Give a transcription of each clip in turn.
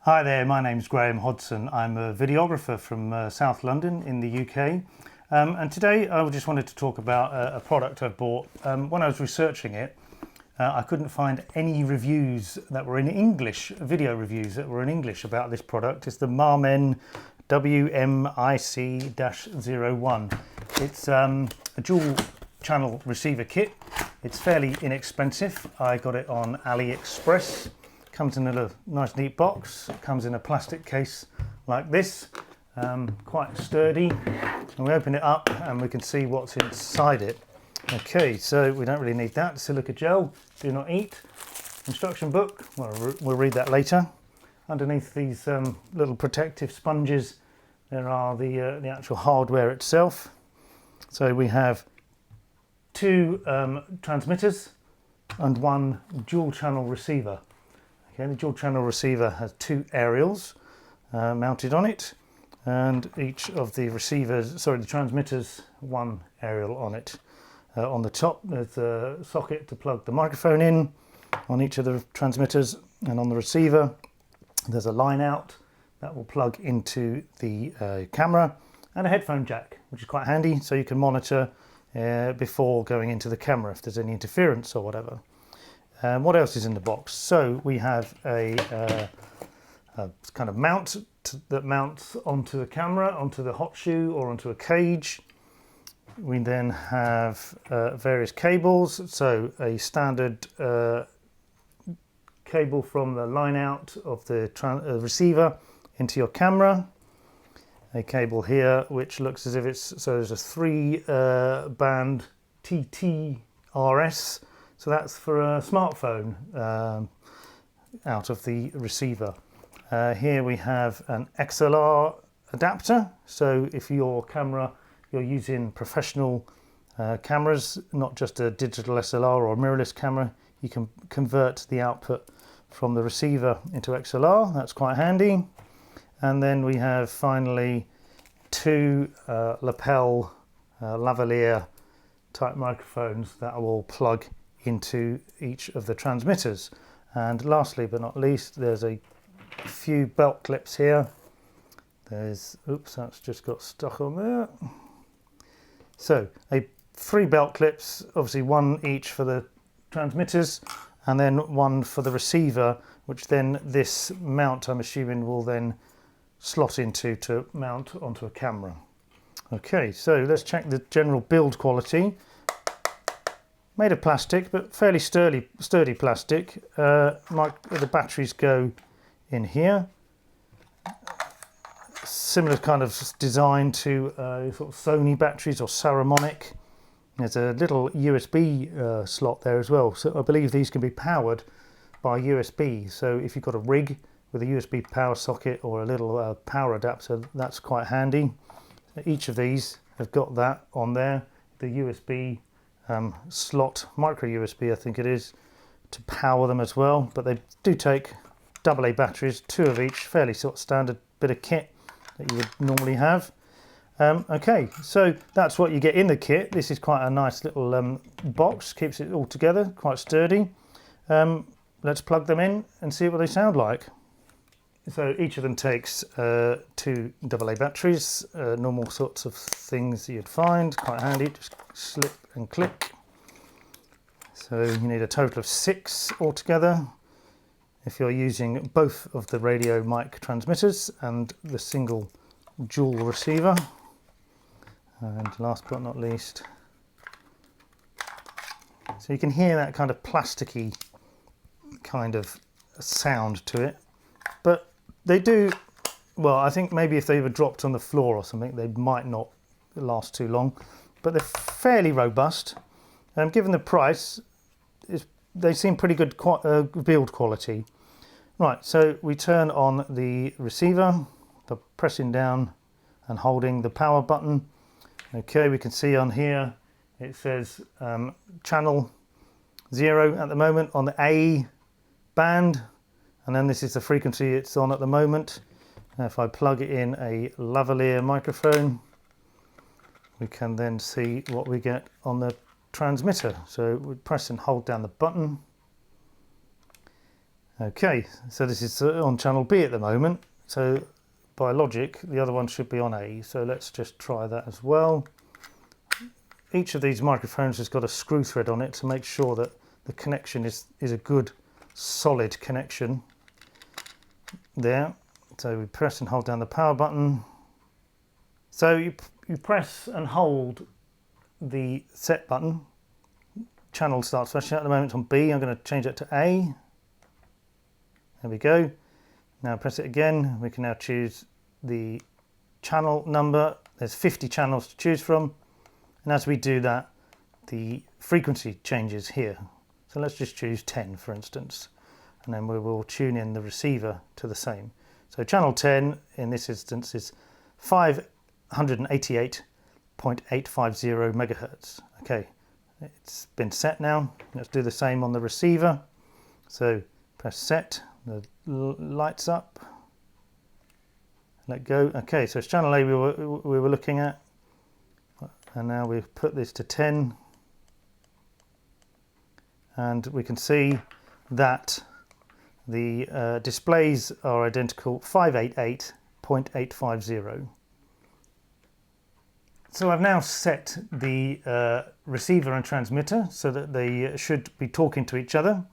Hi there, my name's Graham Hodson. I'm a videographer from South London in the UK. And today I just wanted to talk about a product I've bought. When I was researching it, I couldn't find any reviews that were in English, video reviews that were in English about this product. It's the Mamen WMIC-01. It's a dual channel receiver kit. It's fairly inexpensive. I got it on AliExpress. Comes in a nice neat box. It comes in a plastic case like this, quite sturdy. And we open it up and we can see what's inside it. Okay, so we don't really need that. Silica gel, do not eat. Instruction book, well, we'll read that later. Underneath these little protective sponges, there are the actual hardware itself. So we have two transmitters and one dual channel receiver. Okay, the dual channel receiver has two aerials mounted on it, and each of the the transmitters, one aerial on it. On the top there's a socket to plug the microphone in on each of the transmitters, and on the receiver there's a line out that will plug into the camera, and a headphone jack, which is quite handy, so you can monitor before going into the camera if there's any interference or whatever. What else is in the box? So we have a kind of mount that mounts onto the camera, onto the hot shoe or onto a cage. We then have various cables. So a standard cable from the line out of the receiver into your camera. A cable here which looks as if it's, so there's a 3-band TTRS. So that's for a smartphone out of the receiver. Here we have an XLR adapter. So if you're using professional cameras, not just a digital SLR or a mirrorless camera, you can convert the output from the receiver into XLR. That's quite handy. And then we have finally two lapel lavalier type microphones that will plug into each of the transmitters. And lastly but not least, there's a few belt clips here. There's, oops, that's just got stuck on there. So 3 belt clips, obviously one each for the transmitters, and then one for the receiver, which then this mount, I'm assuming, will then slot into to mount onto a camera. Okay, so let's check the general build quality. Made of plastic, but fairly sturdy plastic. The batteries go in here. Similar kind of design to sort of Sony batteries or Saramonic. There's a little USB slot there as well. So I believe these can be powered by USB. So if you've got a rig with a USB power socket or a little power adapter, that's quite handy. Each of these have got that on there. The USB slot, micro USB I think it is, to power them as well, but they do take AA batteries, 2 of each, fairly sort of standard bit of kit that you would normally have. Okay, so that's what you get in the kit. This is quite a nice little box, keeps it all together, quite sturdy. Let's plug them in and see what they sound like. So each of them takes 2 AA batteries, normal sorts of things that you'd find, quite handy, just slip and click. So you need a total of 6 altogether if you're using both of the radio mic transmitters and the single dual receiver. And last but not least, so you can hear that kind of plasticky kind of sound to it, but they do, well, I think maybe if they were dropped on the floor or something, they might not last too long, but they're fairly robust. Given the price, they seem pretty good build quality. Right, so we turn on the receiver by pressing down and holding the power button. Okay, we can see on here it says channel 0 at the moment on the A band, and then this is the frequency it's on at the moment. Now if I plug it in a lavalier microphone, we can then see what we get on the transmitter. So we press and hold down the button, Okay, so this is on channel B at the moment, so by logic the other one should be on A, so let's just try that as well. Each of these microphones has got a screw thread on it to make sure that the connection is a good solid connection there. So we press and hold down the power button. So you press and hold the set button. Channel starts flashing at the moment on B. I'm going to change that to A. There we go. Now press it again. We can now choose the channel number. There's 50 channels to choose from. And as we do that, the frequency changes here. So let's just choose 10, for instance. And then we will tune in the receiver to the same. So channel 10 in this instance is 588.850 megahertz. Okay, it's been set now. Let's do the same on the receiver. So press set, the lights up, let go. Okay, so it's channel A we were looking at. And now we've put this to 10. And we can see that the displays are identical, 588.850. So I've now set the receiver and transmitter so that they should be talking to each other.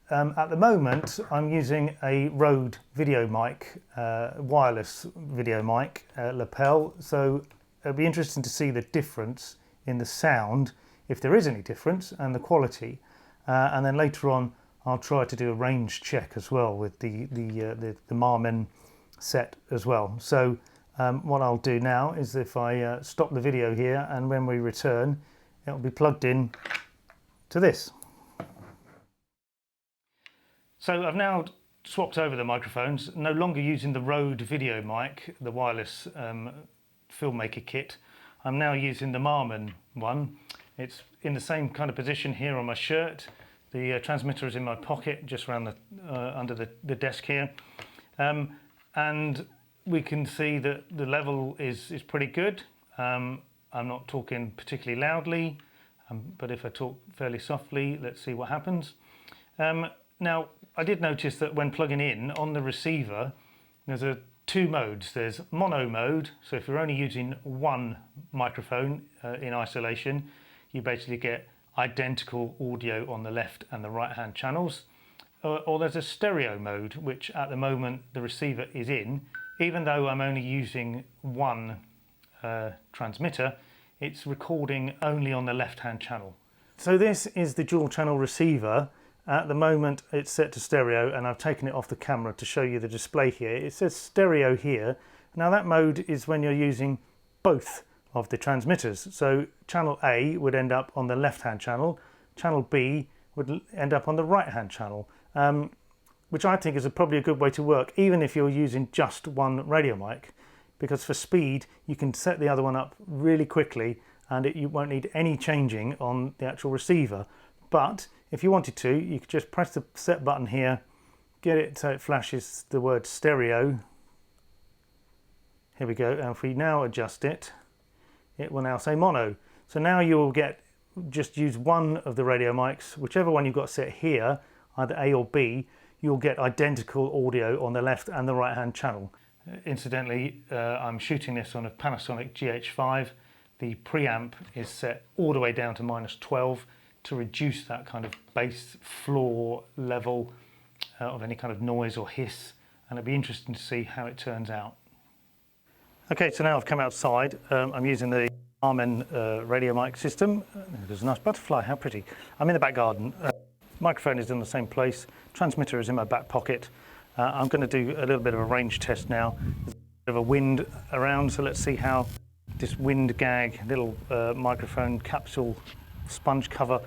At the moment I'm using a Rode video mic, wireless video mic, lapel, so it'll be interesting to see the difference in the sound, if there is any difference, and the quality. And then later on I'll try to do a range check as well with the Mamen set as well. So what I'll do now is if I stop the video here, and when we return it'll be plugged in to this. So I've now swapped over the microphones, no longer using the Rode video mic, the wireless Filmmaker Kit. I'm now using the Mamen one. It's in the same kind of position here on my shirt. The transmitter is in my pocket, just around the under the desk here, and we can see that the level is pretty good. I'm not talking particularly loudly, but if I talk fairly softly, let's see what happens. Now I did notice that when plugging in on the receiver, there's two modes. There's mono mode, so if you're only using one microphone in isolation, you basically get identical audio on the left and the right hand channels. Or there's a stereo mode, which at the moment the receiver is in. Even though I'm only using one transmitter, it's recording only on the left hand channel. So this is the dual channel receiver. At the moment it's set to stereo, and I've taken it off the camera to show you the display here. It says stereo here. Now that mode is when you're using both of the transmitters. So channel A would end up on the left hand channel, channel B would end up on the right hand channel, which I think is probably a good way to work, even if you're using just one radio mic, because for speed you can set the other one up really quickly and you won't need any changing on the actual receiver. But if you wanted to, you could just press the set button here, get it so it flashes the word stereo. Here we go, and if we now adjust it, it will now say mono. So now you will just use one of the radio mics, whichever one you've got set here, either A or B, you'll get identical audio on the left and the right hand channel. Incidentally, I'm shooting this on a Panasonic GH5. The preamp is set all the way down to -12 to reduce that kind of bass floor level of any kind of noise or hiss, and it'll be interesting to see how it turns out. Okay, so now I've come outside. I'm using the Mamen radio mic system. There's a nice butterfly, how pretty. I'm in the back garden. Microphone is in the same place. Transmitter is in my back pocket. I'm going to do a little bit of a range test now. There's a bit of a wind around, so let's see how this wind gag little microphone capsule sponge cover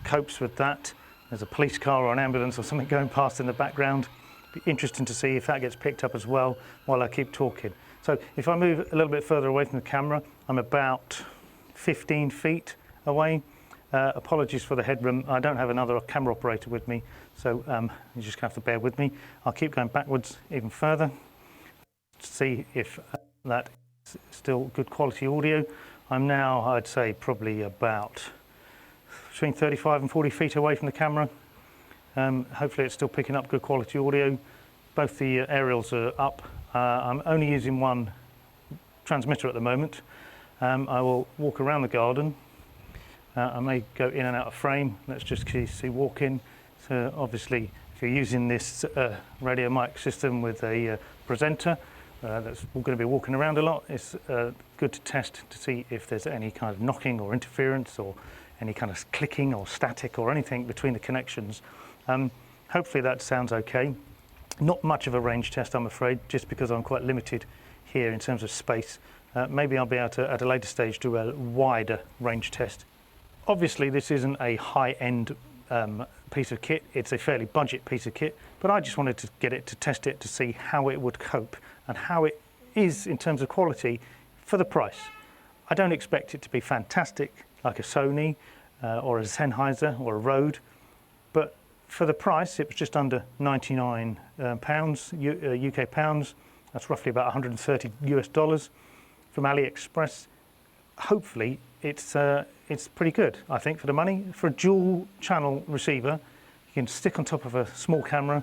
copes with that. There's a police car or an ambulance or something going past in the background. Be interesting to see if that gets picked up as well while I keep talking. So if I move a little bit further away from the camera, I'm about 15 feet away. Apologies for the headroom. I don't have another camera operator with me, so you just have to bear with me. I'll keep going backwards even further to see if that is still good quality audio. I'm now, I'd say, probably about between 35 and 40 feet away from the camera. Hopefully it's still picking up good quality audio. Both the aerials are up. I'm only using one transmitter at the moment. I will walk around the garden. I may go in and out of frame. Let's just see walking. So obviously, if you're using this radio mic system with a presenter that's going to be walking around a lot, it's good to test to see if there's any kind of knocking or interference or any kind of clicking or static or anything between the connections. Hopefully that sounds okay. Not much of a range test, I'm afraid, just because I'm quite limited here in terms of space. Maybe I'll be able to, at a later stage, do a wider range test. Obviously, this isn't a high-end piece of kit. It's a fairly budget piece of kit, but I just wanted to get it to test it to see how it would cope and how it is in terms of quality for the price. I don't expect it to be fantastic like a Sony or a Sennheiser or a Rode, but for the price, it was just under 99 pounds, UK pounds. That's roughly about 130 US dollars from AliExpress. Hopefully, it's pretty good, I think, for the money. For a dual channel receiver, you can stick on top of a small camera.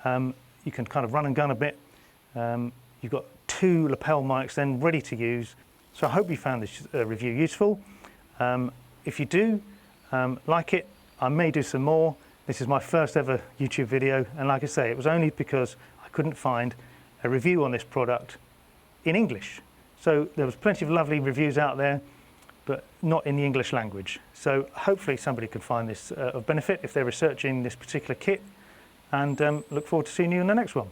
You can kind of run and gun a bit. You've got two lapel mics then ready to use. So I hope you found this review useful. If you do like it, I may do some more. This is my first ever YouTube video, and like I say, it was only because I couldn't find a review on this product in English. So there was plenty of lovely reviews out there, but not in the English language. So hopefully somebody can find this of benefit if they're researching this particular kit, and look forward to seeing you in the next one.